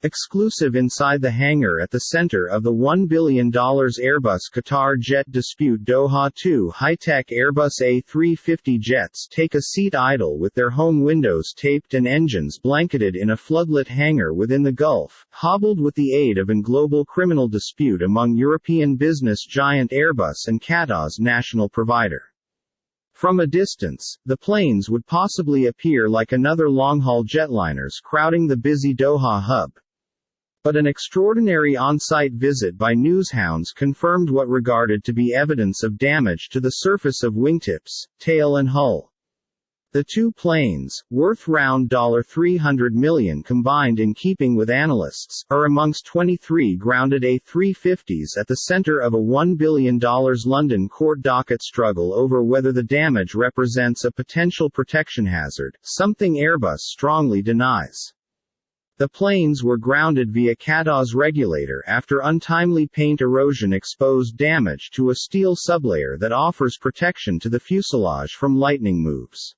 Exclusive inside the hangar at the center of the $1 billion Airbus Qatar jet dispute. Doha. 2 high-tech Airbus A350 jets take a seat idle with their home windows taped and engines blanketed in a floodlit hangar within the Gulf, hobbled with the aid of a global criminal dispute among European business giant Airbus and Qatar's national provider. From a distance, the planes would possibly appear like another long-haul jetliners crowding the busy Doha hub. But an extraordinary on-site visit by newshounds confirmed what regarded to be evidence of damage to the surface of wingtips, tail and hull. The two planes, worth round $300 million combined in keeping with analysts, are amongst 23 grounded A350s at the center of a $1 billion London court docket struggle over whether the damage represents a potential protection hazard, something Airbus strongly denies. The planes were grounded via Qatar's regulator after untimely paint erosion exposed damage to a steel sublayer that offers protection to the fuselage from lightning moves.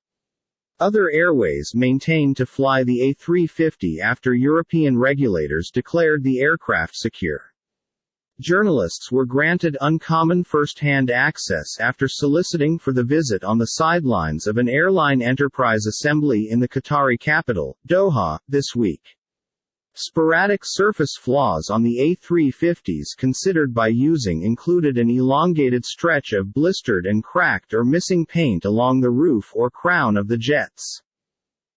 Other airways maintained to fly the A350 after European regulators declared the aircraft secure. Journalists were granted uncommon first-hand access after soliciting for the visit on the sidelines of an airline enterprise assembly in the Qatari capital, Doha, this week. Sporadic surface flaws on the A350s considered by using included an elongated stretch of blistered and cracked or missing paint along the roof or crown of the jets.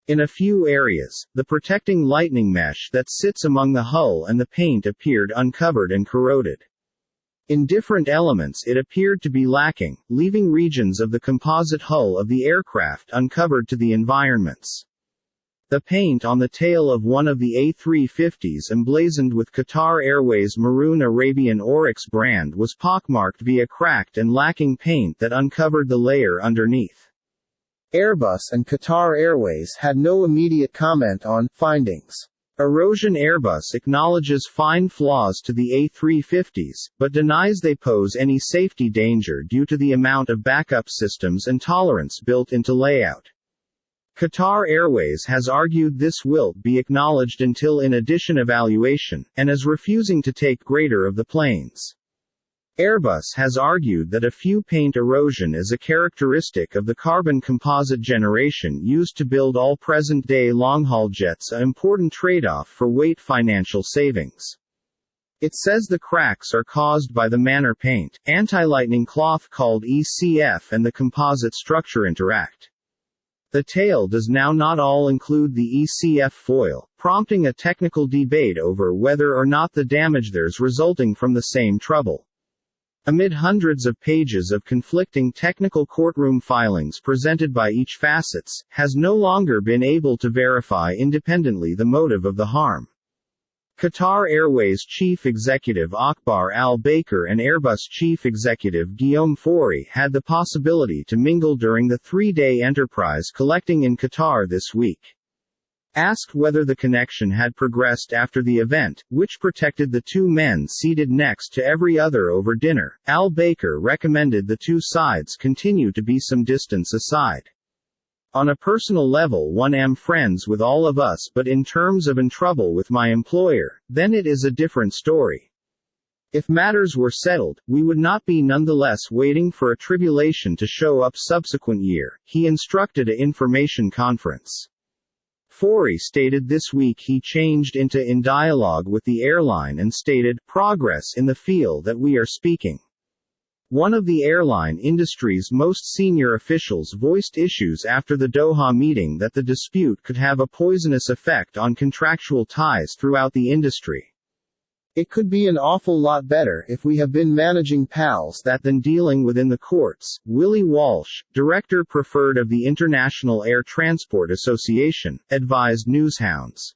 In a few areas, the protecting lightning mesh that sits among the hull and the paint appeared uncovered and corroded. In different elements it appeared to be lacking, leaving regions of the composite hull of the aircraft uncovered to the environments. The paint on the tail of one of the A350s emblazoned with Qatar Airways' maroon Arabian Oryx brand was pockmarked via cracked and lacking paint that uncovered the layer underneath. Airbus and Qatar Airways had no immediate comment on findings. Erosion. Airbus acknowledges fine flaws to the A350s, but denies they pose any safety danger due to the amount of backup systems and tolerance built into layout. Qatar Airways has argued this will be acknowledged until in addition evaluation, and is refusing to take greater of the planes. Airbus has argued that a few paint erosion is a characteristic of the carbon composite generation used to build all present-day long-haul jets, an important trade-off for weight financial savings. It says the cracks are caused by the Manor paint, anti-lightning cloth called ECF, and the composite structure interact. The tail does now not all include the ECF foil, prompting a technical debate over whether or not the damage there's resulting from the same trouble. Amid hundreds of pages of conflicting technical courtroom filings presented by each facets, has no longer been able to verify independently the motive of the harm. Qatar Airways Chief Executive Akbar Al-Baker and Airbus Chief Executive Guillaume Faury had the possibility to mingle during the three-day enterprise collecting in Qatar this week. Asked whether the connection had progressed after the event, which protected the two men seated next to every other over dinner, Al-Baker recommended the two sides continue to be some distance aside. On a personal level, I'm friends with all of us, but in terms of in trouble with my employer, then it is a different story. If matters were settled, we would not be nonetheless waiting for a tribulation to show up subsequent year, he instructed a information conference. Faury stated this week he changed into in dialogue with the airline and stated, progress in the field that we are speaking. One of the airline industry's most senior officials voiced issues after the Doha meeting that the dispute could have a poisonous effect on contractual ties throughout the industry. It could be an awful lot better if we have been managing PALs that than dealing within the courts, Willie Walsh, director preferred of the International Air Transport Association, advised newshounds.